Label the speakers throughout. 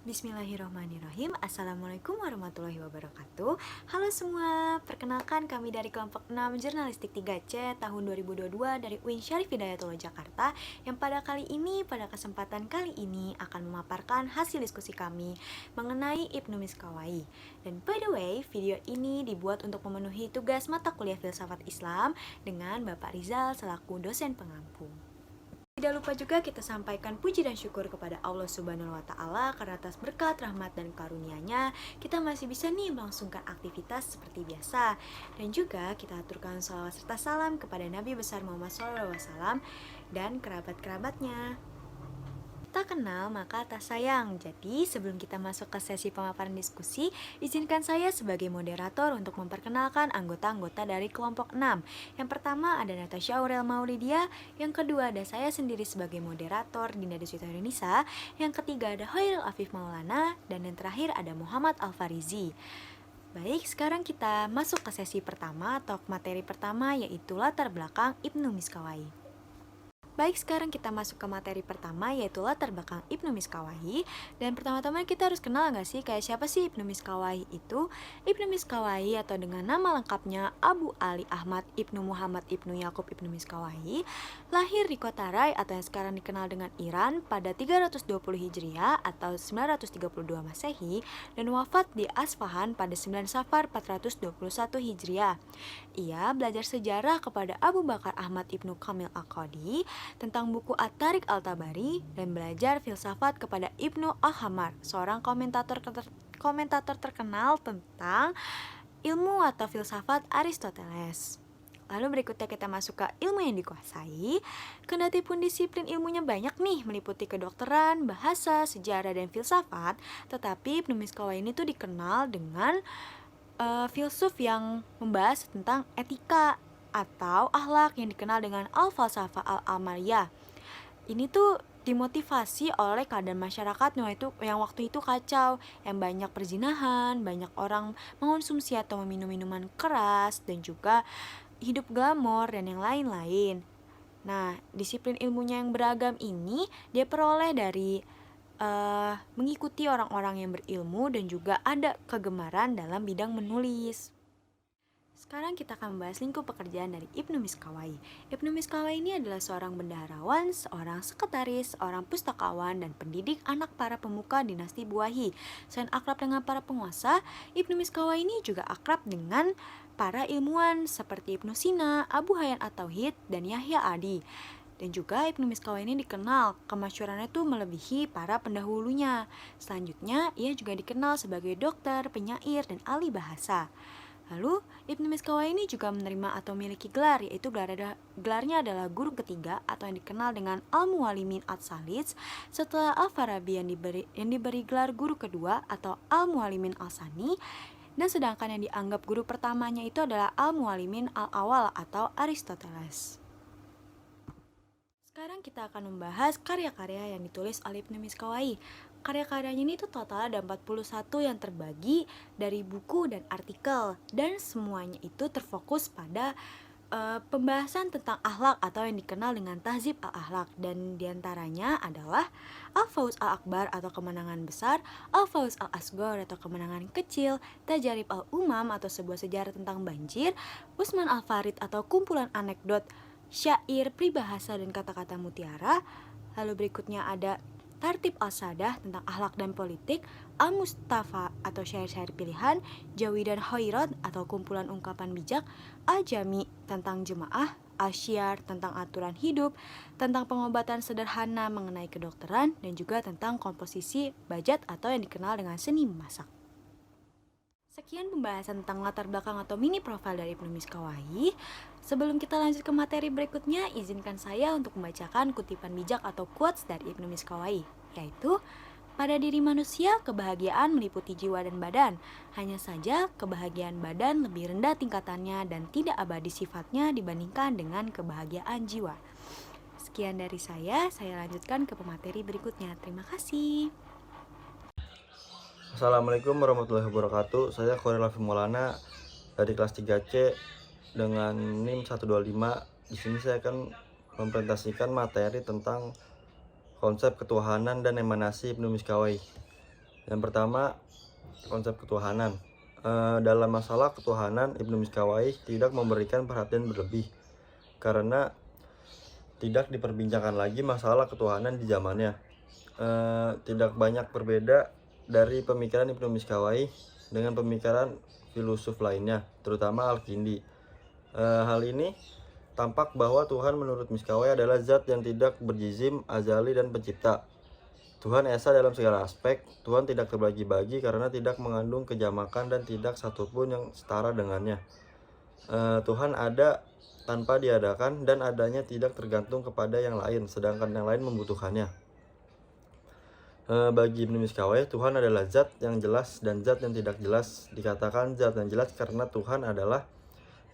Speaker 1: Bismillahirrahmanirrahim. Assalamualaikum warahmatullahi wabarakatuh. Halo semua, perkenalkan kami dari kelompok 6 Jurnalistik 3C tahun 2022 dari UIN Syarif Hidayatullah Jakarta, yang pada kesempatan kali ini akan memaparkan hasil diskusi kami mengenai Ibnu Miskawai. Dan by the way, video ini dibuat untuk memenuhi tugas mata kuliah Filsafat Islam dengan Bapak Rizal selaku dosen pengampu. Tidak lupa juga kita sampaikan puji dan syukur kepada Allah Subhanahu wa Ta'ala karena atas berkat, rahmat, dan karunia-Nya kita masih bisa nih melangsungkan aktivitas seperti biasa. Dan juga kita aturkan salawat serta salam kepada Nabi besar Muhammad SAW dan kerabat-kerabatnya. Tak kenal maka tak sayang. Jadi sebelum kita masuk ke sesi pemaparan diskusi, izinkan saya sebagai moderator untuk memperkenalkan anggota-anggota dari kelompok 6. Yang pertama ada Natasha Aurel Maulidia, yang kedua ada saya sendiri sebagai moderator Dinda Deswita Yunisa, yang ketiga ada Hoiril Afif Maulana, dan yang terakhir ada Muhammad Al-Farizi. Baik, sekarang kita masuk ke sesi pertama atau materi pertama, yaitu latar belakang Ibnu Miskawai. Baik, sekarang kita masuk ke materi pertama, yaitu latar belakang Ibnu Miskawai. Dan pertama-tama kita harus kenal nggak sih kayak siapa sih Ibnu Miskawai itu? Ibnu Miskawai atau dengan nama lengkapnya Abu Ali Ahmad Ibnu Muhammad Ibnu Yakub Ibnu Miskawai lahir di kota Rai atau yang sekarang dikenal dengan Iran pada 320 Hijriah atau 932 Masehi dan wafat di Asfahan pada 9 Safar 421 Hijriah. Ia belajar sejarah kepada Abu Bakar Ahmad Ibnu Kamil Al-Qadi tentang buku At-Tariq Al-Tabari dan belajar filsafat kepada Ibnu Al-Hamar, seorang komentator terkenal tentang ilmu atau filsafat Aristoteles. Lalu berikutnya kita masuk ke ilmu yang dikuasai. Kendati pun disiplin ilmunya banyak nih, meliputi kedokteran, bahasa, sejarah, dan filsafat, tetapi Ibnu Miskawai ini tuh dikenal dengan filsuf yang membahas tentang etika atau akhlak yang dikenal dengan al-falsafah al-amaliyah. Ini tuh dimotivasi oleh keadaan masyarakat yang waktu itu kacau, yang banyak perzinahan, banyak orang mengonsumsi atau meminum minuman keras, dan juga hidup glamor dan yang lain-lain. Nah, disiplin ilmunya yang beragam ini dia peroleh dari mengikuti orang-orang yang berilmu dan juga ada kegemaran dalam bidang menulis. Sekarang kita akan membahas lingkup pekerjaan dari Ibnu Miskawai. Ibnu Miskawai ini adalah seorang bendaharawan, seorang sekretaris, seorang pustakawan, dan pendidik anak para pemuka dinasti Buahi. Selain akrab dengan para penguasa, Ibnu Miskawai ini juga akrab dengan para ilmuwan seperti Ibnu Sina, Abu Hayyan At-Tauhid, dan Yahya Adi. Dan juga Ibnu Miskawai ini dikenal kemasyhurannya tuh melebihi para pendahulunya. Selanjutnya, ia juga dikenal sebagai dokter, penyair, dan ahli bahasa. Lalu, Ibnu Miskawai ini juga menerima atau memiliki gelar, yaitu gelarnya adalah guru ketiga atau yang dikenal dengan Al-Muallimin Ats-Tsalits, setelah Al-Farabi yang diberi gelar guru kedua atau Al-Muallimin Al-Tsani, dan sedangkan yang dianggap guru pertamanya itu adalah Al-Muallimin Al-Awwal atau Aristoteles. Sekarang kita akan membahas karya-karya yang ditulis oleh Ibnu Miskawai. Karya-karyanya ini tuh total ada 41 yang terbagi dari buku dan artikel, dan semuanya itu terfokus pada pembahasan tentang akhlak atau yang dikenal dengan tahzib al-akhlak, dan diantaranya adalah Al-Fawz Al-Akbar atau kemenangan besar, Al-Fawz Al-Asghar atau kemenangan kecil, Tajarib Al-Umam atau sebuah sejarah tentang banjir, Usman Al-Farid atau kumpulan anekdot, syair, pribahasa, dan kata-kata mutiara. Lalu berikutnya ada Tartib Al-Sadah tentang akhlak dan politik, Al-Mustafa atau syair-syair pilihan, Jawi dan Khairat atau kumpulan ungkapan bijak, Al-Jami tentang jemaah, Al-Syiar tentang aturan hidup, tentang pengobatan sederhana mengenai kedokteran, dan juga tentang komposisi bajat atau yang dikenal dengan seni memasak. Sekian pembahasan tentang latar belakang atau mini profil dari Ibnu Miskawai. Sebelum kita lanjut ke materi berikutnya, izinkan saya untuk membacakan kutipan bijak atau quotes dari Ibnu Miskawai, yaitu, pada diri manusia, kebahagiaan meliputi jiwa dan badan. Hanya saja, kebahagiaan badan lebih rendah tingkatannya dan tidak abadi sifatnya dibandingkan dengan kebahagiaan jiwa. Sekian dari saya lanjutkan ke pemateri berikutnya. Terima kasih.
Speaker 2: Assalamualaikum warahmatullahi wabarakatuh. Saya Hoiril Afif Maulana dari kelas 3C dengan NIM 125. Di sini saya akan mempresentasikan materi tentang konsep ketuhanan dan emanasi Ibnu Miskawai. Yang pertama, konsep ketuhanan. Dalam masalah ketuhanan, Ibnu Miskawayh tidak memberikan perhatian berlebih karena tidak diperbincangkan lagi masalah ketuhanan di zamannya. Tidak banyak berbeda dari pemikiran Ibnu Miskawayh dengan pemikiran filosof lainnya, terutama Al-Kindi. Hal ini tampak bahwa Tuhan menurut Miskawayh adalah zat yang tidak berjizim, azali, dan pencipta. Tuhan esa dalam segala aspek. Tuhan tidak terbagi-bagi karena tidak mengandung kejamakan dan tidak satupun yang setara dengannya. Tuhan ada tanpa diadakan dan adanya tidak tergantung kepada yang lain, sedangkan yang lain membutuhkannya. Bagi Ibnu Miskawayh, Tuhan adalah zat yang jelas dan zat yang tidak jelas. Dikatakan zat yang jelas karena Tuhan adalah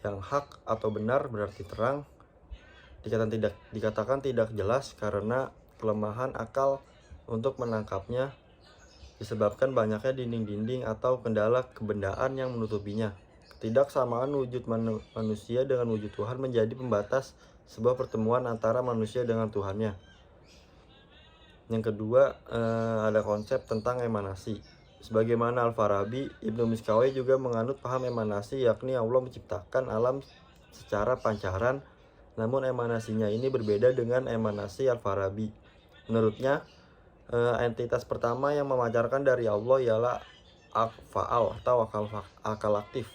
Speaker 2: yang hak atau benar, berarti terang. Dikatakan tidak jelas karena kelemahan akal untuk menangkapnya, disebabkan banyaknya dinding-dinding atau kendala kebendaan yang menutupinya. Ketidaksamaan wujud manusia dengan wujud Tuhan menjadi pembatas sebuah pertemuan antara manusia dengan Tuhannya. Yang kedua, ada konsep tentang emanasi. Sebagaimana Al-Farabi, Ibnu Miskawayh juga menganut paham emanasi, yakni Allah menciptakan alam secara pancaran, namun emanasinya ini berbeda dengan emanasi Al-Farabi. Menurutnya, entitas pertama yang memancarkan dari Allah ialah faal atau akal aktif.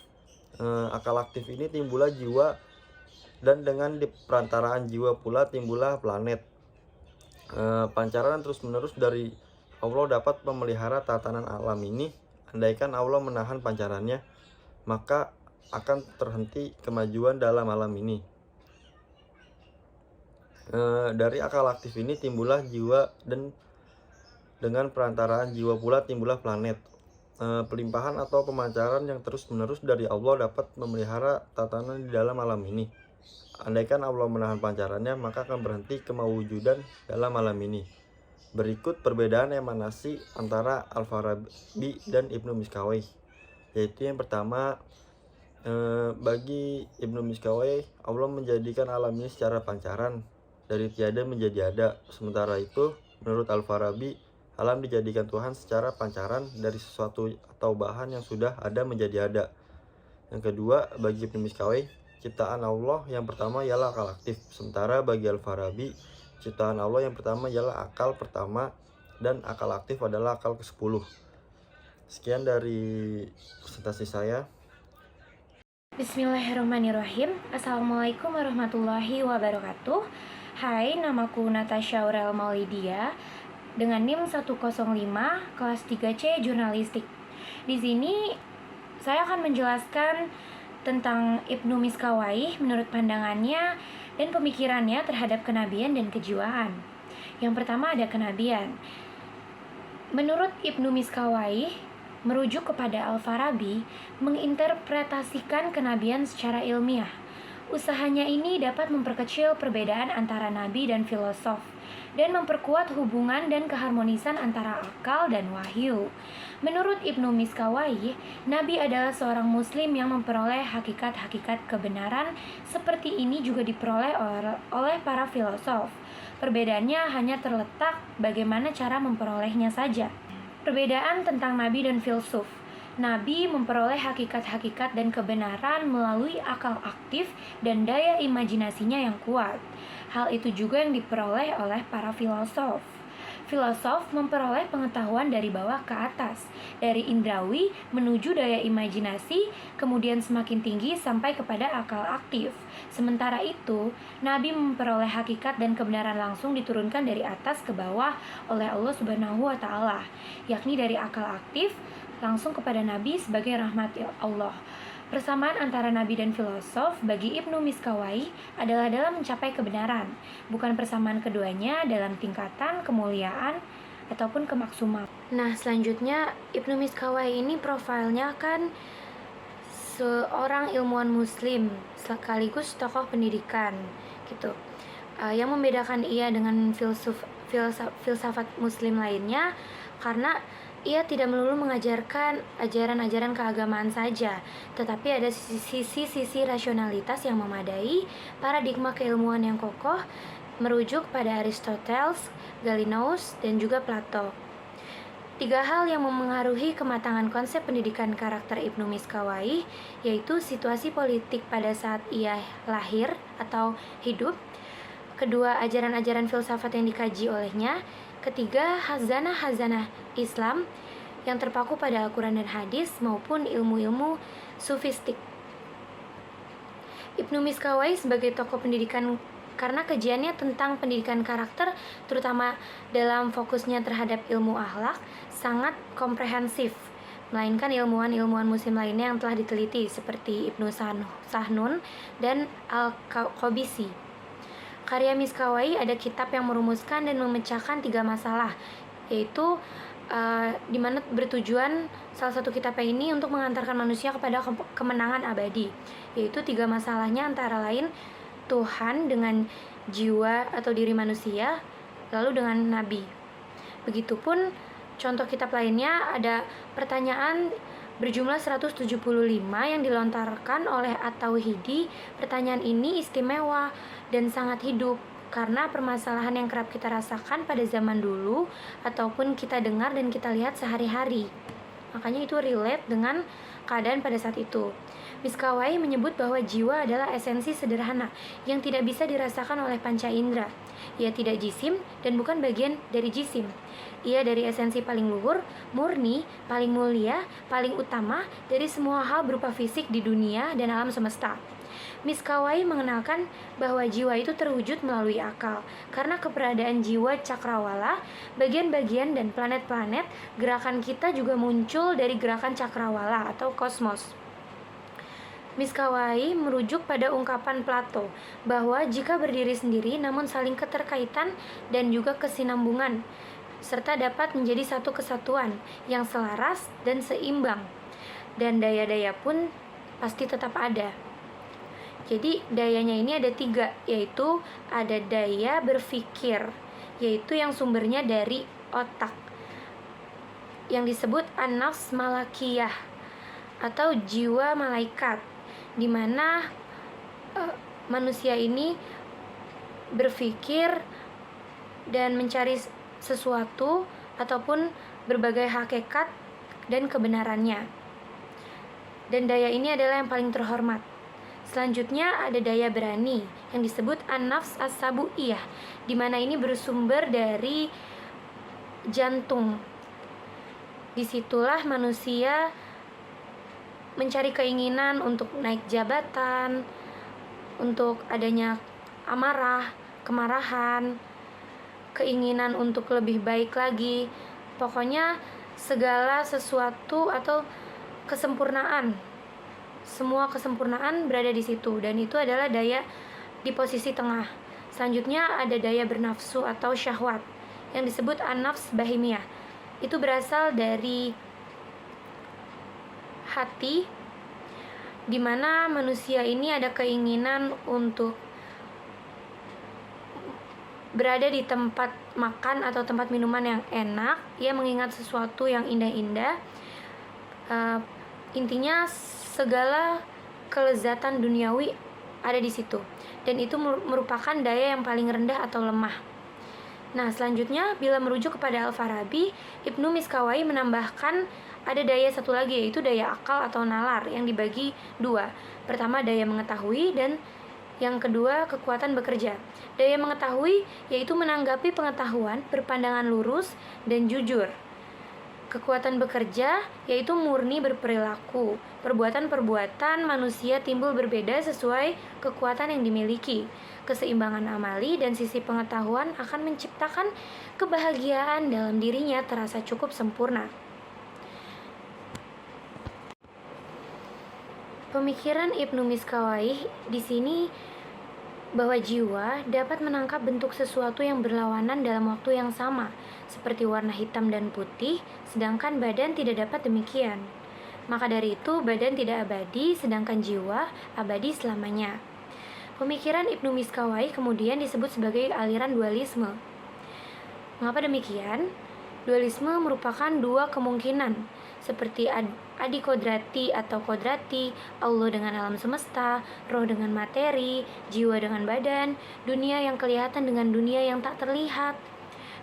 Speaker 2: Akal aktif ini timbullah jiwa, dan dengan di perantaraan jiwa pula timbullah planet. Pancaran terus-menerus dari Allah dapat memelihara tatanan alam ini. Andaikan Allah menahan pancarannya, maka akan terhenti kemajuan dalam alam ini. Dari akal aktif ini timbullah jiwa, dan dengan perantaraan jiwa pula timbullah planet. Pelimpahan atau pemancaran yang terus-menerus dari Allah dapat memelihara tatanan di dalam alam ini. Andaikan Allah menahan pancarannya, maka akan berhenti kemawujudan dalam alam ini. Berikut perbedaan emanasi antara Al-Farabi dan Ibnu Miskawayh, yaitu yang pertama, bagi Ibnu Miskawayh, Allah menjadikan alam ini secara pancaran, dari tiada menjadi ada. Sementara itu, menurut Al-Farabi, alam dijadikan Tuhan secara pancaran dari sesuatu atau bahan yang sudah ada menjadi ada. Yang kedua, bagi Ibnu Miskawayh, ciptaan Allah yang pertama ialah akal aktif. Sementara bagi Al-Farabi, ciptaan Allah yang pertama ialah akal pertama, dan akal aktif adalah akal ke-10. Sekian dari presentasi saya.
Speaker 3: Bismillahirrahmanirrahim. Assalamualaikum warahmatullahi wabarakatuh. Hai, namaku Natasha Aurel Maulidia dengan NIM 105 kelas 3C Jurnalistik. Di sini saya akan menjelaskan tentang Ibnu Miskawayh menurut pandangannya dan pemikirannya terhadap kenabian dan kejiwaan. Yang pertama ada kenabian. Menurut Ibnu Miskawayh, merujuk kepada Al-Farabi, menginterpretasikan kenabian secara ilmiah. Usahanya ini dapat memperkecil perbedaan antara nabi dan filosof, dan memperkuat hubungan dan keharmonisan antara akal dan wahyu. Menurut Ibnu Miskawayh, nabi adalah seorang muslim yang memperoleh hakikat-hakikat kebenaran. Seperti ini juga diperoleh oleh para filosof. Perbedaannya hanya terletak bagaimana cara memperolehnya saja. Perbedaan tentang nabi dan filsuf. Nabi memperoleh hakikat-hakikat dan kebenaran melalui akal aktif dan daya imajinasinya yang kuat. Hal itu juga yang diperoleh oleh para filosof. Filosof memperoleh pengetahuan dari bawah ke atas, dari indrawi menuju daya imajinasi, kemudian semakin tinggi sampai kepada akal aktif. Sementara itu, Nabi memperoleh hakikat dan kebenaran langsung diturunkan dari atas ke bawah oleh Allah Subhanahu wa Ta'ala, yakni dari akal aktif langsung kepada Nabi sebagai rahmat Allah. Persamaan antara Nabi dan filosof bagi Ibnu Miskawayh adalah dalam mencapai kebenaran, bukan persamaan keduanya dalam tingkatan kemuliaan ataupun kemaksuman. Nah, selanjutnya Ibnu Miskawayh ini profilnya kan seorang ilmuwan muslim sekaligus tokoh pendidikan gitu. Yang membedakan ia dengan filsafat muslim lainnya karena ia tidak melulu mengajarkan ajaran-ajaran keagamaan saja, tetapi ada sisi-sisi rasionalitas yang memadai, paradigma keilmuan yang kokoh, merujuk pada Aristoteles, Galenos, dan juga Plato. Tiga hal yang memengaruhi kematangan konsep pendidikan karakter Ibnu Miskawai, yaitu situasi politik pada saat ia lahir atau hidup. Kedua, ajaran-ajaran filsafat yang dikaji olehnya. Ketiga, hazanah-hazanah Islam yang terpaku pada Al-Quran dan hadis maupun ilmu-ilmu sufistik. Ibnu Miskawai sebagai tokoh pendidikan karena kajiannya tentang pendidikan karakter, terutama dalam fokusnya terhadap ilmu akhlak, sangat komprehensif, melainkan ilmuwan-ilmuwan muslim lainnya yang telah diteliti seperti Ibnu Sahnun dan Al-Qabisi. Karya Miskawai ada kitab yang merumuskan dan memecahkan 3 masalah, yaitu di mana bertujuan salah satu kitabnya ini untuk mengantarkan manusia kepada kemenangan abadi, yaitu 3 masalahnya antara lain Tuhan dengan jiwa atau diri manusia, lalu dengan nabi. Begitupun contoh kitab lainnya ada pertanyaan berjumlah 175 yang dilontarkan oleh At-Tauhidi. Pertanyaan ini istimewa dan sangat hidup karena permasalahan yang kerap kita rasakan pada zaman dulu ataupun kita dengar dan kita lihat sehari-hari. Makanya itu relate dengan keadaan pada saat itu. Miskawai menyebut bahwa jiwa adalah esensi sederhana yang tidak bisa dirasakan oleh panca indera. Ia tidak jisim dan bukan bagian dari jisim. Ia dari esensi paling luhur, murni, paling mulia, paling utama dari semua hal berupa fisik di dunia dan alam semesta. Miskawai mengenalkan bahwa jiwa itu terwujud melalui akal. Karena keberadaan jiwa cakrawala, bagian-bagian dan planet-planet, gerakan kita juga muncul dari gerakan cakrawala atau kosmos. Miskawai merujuk pada ungkapan Plato bahwa jika berdiri sendiri namun saling keterkaitan dan juga kesinambungan, serta dapat menjadi satu kesatuan yang selaras dan seimbang, dan daya-daya pun pasti tetap ada. Jadi dayanya ini ada 3, yaitu ada daya berpikir, yaitu yang sumbernya dari otak, yang disebut an-nafs malakiyah atau jiwa malaikat, di mana manusia ini berpikir dan mencari sesuatu ataupun berbagai hakikat dan kebenarannya. Dan daya ini adalah yang paling terhormat. Selanjutnya ada daya berani yang disebut an-nafs as-sabu'iyah, di mana ini bersumber dari jantung. Disitulah manusia mencari keinginan untuk naik jabatan, untuk adanya amarah, kemarahan, keinginan untuk lebih baik lagi. Pokoknya segala sesuatu atau kesempurnaan, semua kesempurnaan berada di situ, dan itu adalah daya di posisi tengah. Selanjutnya ada daya bernafsu atau syahwat yang disebut an-nafs bahimiyah. Itu berasal dari hati, di mana manusia ini ada keinginan untuk berada di tempat makan atau tempat minuman yang enak. Ia mengingat sesuatu yang indah-indah. Intinya segala kelezatan duniawi ada di situ, dan itu merupakan daya yang paling rendah atau lemah. Nah, selanjutnya bila merujuk kepada Al-Farabi, Ibnu Miskawai menambahkan ada daya satu lagi, yaitu daya akal atau nalar yang dibagi 2. Pertama daya mengetahui, dan yang kedua kekuatan bekerja. Daya mengetahui yaitu menanggapi pengetahuan, berpandangan lurus dan jujur. Kekuatan bekerja yaitu murni berperilaku. Perbuatan-perbuatan manusia timbul berbeda sesuai kekuatan yang dimiliki. Keseimbangan amali dan sisi pengetahuan akan menciptakan kebahagiaan dalam dirinya terasa cukup sempurna. Pemikiran Ibnu Miskawai di sini bahwa jiwa dapat menangkap bentuk sesuatu yang berlawanan dalam waktu yang sama, seperti warna hitam dan putih, sedangkan badan tidak dapat demikian. Maka dari itu, badan tidak abadi, sedangkan jiwa abadi selamanya. Pemikiran Ibnu Miskawai kemudian disebut sebagai aliran dualisme. Mengapa demikian? Dualisme merupakan 2 kemungkinan, seperti adi kodrati atau kodrati, Allah dengan alam semesta, roh dengan materi, jiwa dengan badan, dunia yang kelihatan dengan dunia yang tak terlihat.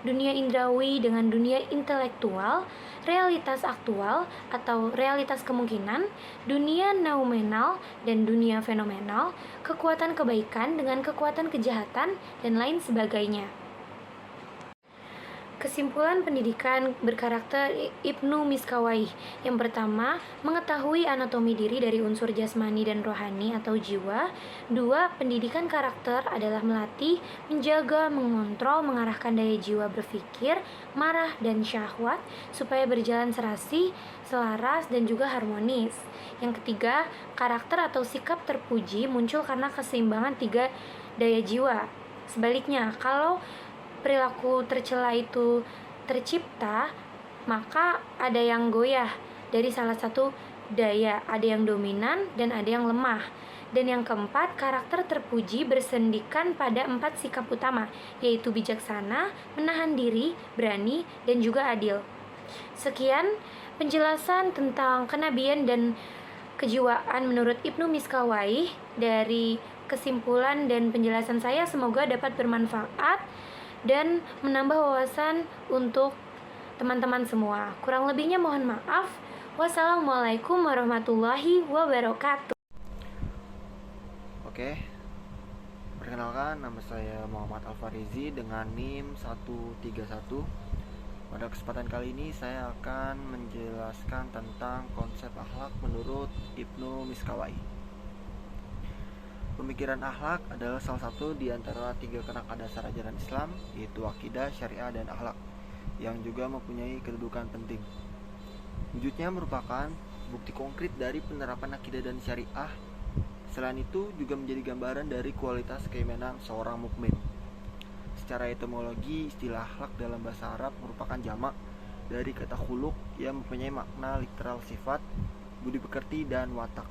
Speaker 3: dunia indrawi dengan dunia intelektual, realitas aktual atau realitas kemungkinan, dunia noumenal dan dunia fenomenal, kekuatan kebaikan dengan kekuatan kejahatan, dan lain sebagainya. Kesimpulan pendidikan berkarakter Ibnu Miskawayh. Yang pertama, mengetahui anatomi diri dari unsur jasmani dan rohani atau jiwa. 2. Pendidikan karakter adalah melatih, menjaga, mengontrol, mengarahkan daya jiwa berpikir, marah, dan syahwat supaya berjalan serasi, selaras, dan juga harmonis. Yang ketiga, karakter atau sikap terpuji muncul karena keseimbangan 3 daya jiwa. Sebaliknya, kalau perilaku tercela itu tercipta, maka ada yang goyah dari salah satu daya, ada yang dominan dan ada yang lemah. Dan yang keempat, karakter terpuji bersendikan pada 4 sikap utama, yaitu bijaksana, menahan diri, berani, dan juga adil. Sekian penjelasan tentang kenabian dan kejiwaan menurut Ibnu Miskawayh. Dari kesimpulan dan penjelasan saya, semoga dapat bermanfaat dan menambah wawasan untuk teman-teman semua. Kurang lebihnya mohon maaf. Wassalamualaikum warahmatullahi wabarakatuh.
Speaker 4: Oke, perkenalkan, nama saya Muhammad Alfarizi dengan NIM 131. Pada kesempatan kali ini saya akan menjelaskan tentang konsep akhlak menurut Ibnu Miskawayh. Pemikiran akhlak adalah salah satu di antara 3 kerangka dasar ajaran Islam, yaitu akidah, syariah, dan akhlak, yang juga mempunyai kedudukan penting. Wujudnya merupakan bukti konkret dari penerapan akidah dan syariah. Selain itu juga menjadi gambaran dari kualitas keimanan seorang mukmin. Secara etimologi, istilah akhlak dalam bahasa Arab merupakan jamak dari kata khuluq yang mempunyai makna literal sifat, budi pekerti, dan watak.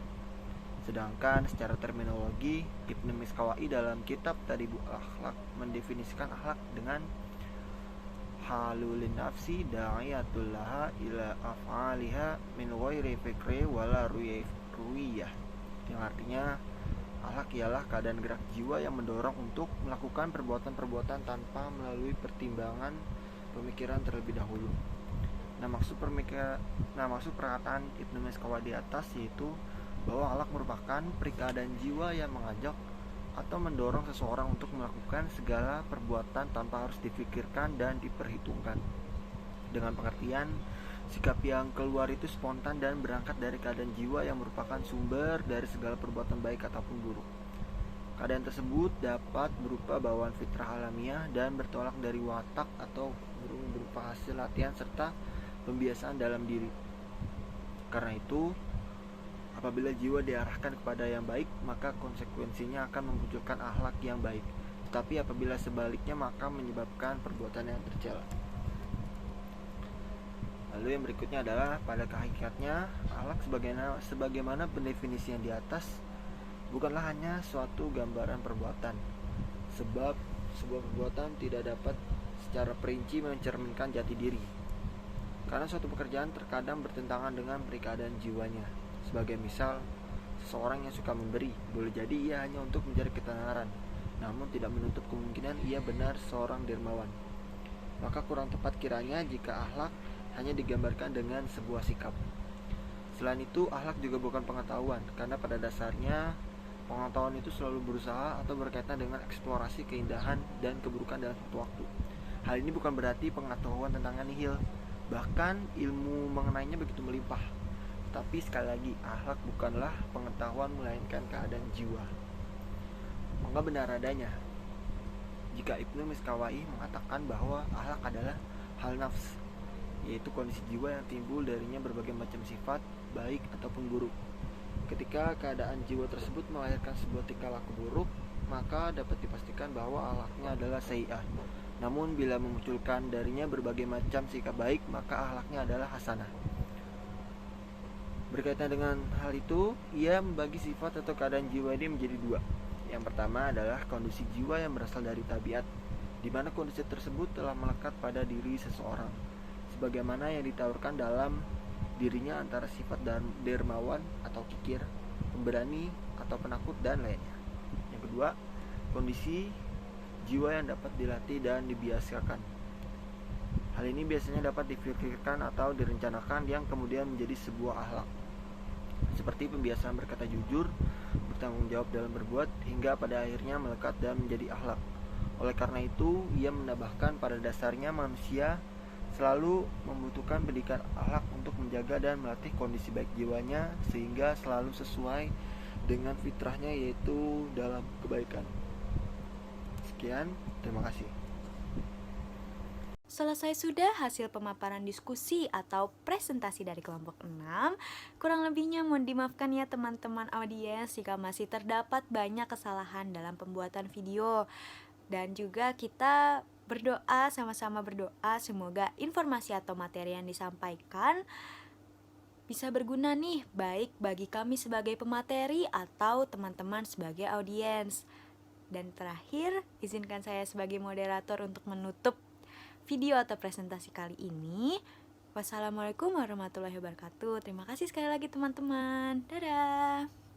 Speaker 4: Sedangkan secara terminologi, Ibnu Miskawayh dalam kitab Tadribul Akhlaq mendefinisikan akhlak dengan halulin nafsi da'iyatul laha ila af'aliha min ghairi fikri wala ruwiyah, yang artinya akhlak ialah keadaan gerak jiwa yang mendorong untuk melakukan perbuatan-perbuatan tanpa melalui pertimbangan pemikiran terlebih dahulu. Nah, maksud perkataan Ibnu Miskawayh di atas yaitu bahwa akhlak merupakan keadaan jiwa yang mengajak atau mendorong seseorang untuk melakukan segala perbuatan tanpa harus difikirkan dan diperhitungkan. Dengan pengertian, sikap yang keluar itu spontan dan berangkat dari keadaan jiwa yang merupakan sumber dari segala perbuatan baik ataupun buruk. Keadaan tersebut dapat berupa bawaan fitrah alamiah dan bertolak dari watak atau berupa hasil latihan serta pembiasaan dalam diri. Karena itu, apabila jiwa diarahkan kepada yang baik, maka konsekuensinya akan memunculkan akhlak yang baik. Tetapi apabila sebaliknya, maka menyebabkan perbuatan yang tercela. Lalu yang berikutnya adalah pada hakikatnya akhlak sebagaimana pendefinisi yang di atas bukanlah hanya suatu gambaran perbuatan, sebab sebuah perbuatan tidak dapat secara perinci mencerminkan jati diri, karena suatu pekerjaan terkadang bertentangan dengan keadaan jiwanya. Sebagai misal, seseorang yang suka memberi, boleh jadi ia hanya untuk mencari ketenaran, namun tidak menutup kemungkinan ia benar seorang dermawan. Maka kurang tepat kiranya jika akhlak hanya digambarkan dengan sebuah sikap. Selain itu, akhlak juga bukan pengetahuan, karena pada dasarnya pengetahuan itu selalu berusaha atau berkaitan dengan eksplorasi keindahan dan keburukan dalam suatu waktu. Hal ini bukan berarti pengetahuan tentang nihil, bahkan ilmu mengenainya begitu melimpah. Tapi sekali lagi, akhlak bukanlah pengetahuan melainkan keadaan jiwa. Maka benar adanya jika Ibnu Miskawayh mengatakan bahwa akhlak adalah hal nafs, yaitu kondisi jiwa yang timbul darinya berbagai macam sifat, baik ataupun buruk. Ketika keadaan jiwa tersebut melahirkan sebuah tingkah laku buruk, maka dapat dipastikan bahwa akhlaknya adalah sayyi'ah. Namun bila memunculkan darinya berbagai macam sikap baik, maka akhlaknya adalah hasanah. Berkaitan dengan hal itu, ia membagi sifat atau keadaan jiwa ini menjadi 2. Yang pertama adalah kondisi jiwa yang berasal dari tabiat, di mana kondisi tersebut telah melekat pada diri seseorang, sebagaimana yang ditawarkan dalam dirinya antara sifat dermawan atau kikir, pemberani atau penakut, dan lainnya. Yang kedua, kondisi jiwa yang dapat dilatih dan dibiasakan, Hal ini biasanya dapat dipikirkan atau direncanakan yang kemudian menjadi sebuah akhlak, seperti pembiasaan berkata jujur, bertanggung jawab dalam berbuat, hingga pada akhirnya melekat dan menjadi akhlak. Oleh karena itu, ia menambahkan pada dasarnya manusia selalu membutuhkan pendidikan akhlak untuk menjaga dan melatih kondisi baik jiwanya sehingga selalu sesuai dengan fitrahnya, yaitu dalam kebaikan. Sekian, terima kasih.
Speaker 1: Selesai sudah hasil pemaparan diskusi atau presentasi dari kelompok 6. Kurang lebihnya mohon dimaafkan ya teman-teman audiens jika masih terdapat banyak kesalahan dalam pembuatan video. Dan juga kita berdoa, sama-sama berdoa semoga informasi atau materi yang disampaikan bisa berguna nih, baik bagi kami sebagai pemateri atau teman-teman sebagai audiens. Dan terakhir, izinkan saya sebagai moderator untuk menutup video atau presentasi kali ini. Wassalamualaikum warahmatullahi wabarakatuh. Terima kasih sekali lagi teman-teman. Dadah.